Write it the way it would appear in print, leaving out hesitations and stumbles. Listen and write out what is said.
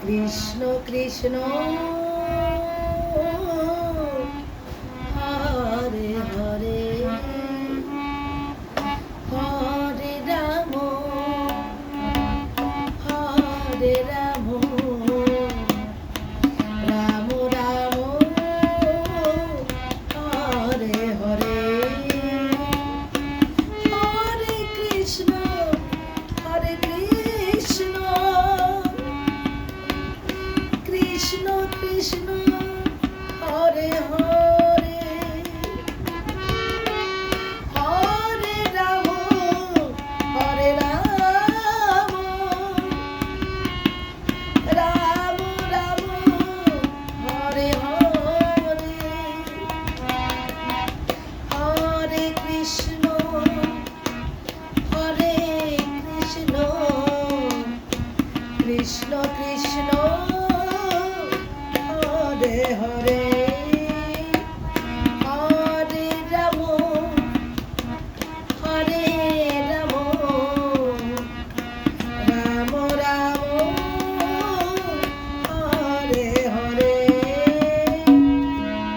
Krishna Krishna Hare Hare Hare Ram Hare Ram Ram Ram Hare Hare Hare Krishna Krishna Krishna Hare Hare Hare Ram Ram Ram Hare Hare Hare Krishna Krishna Krishna Hare Hare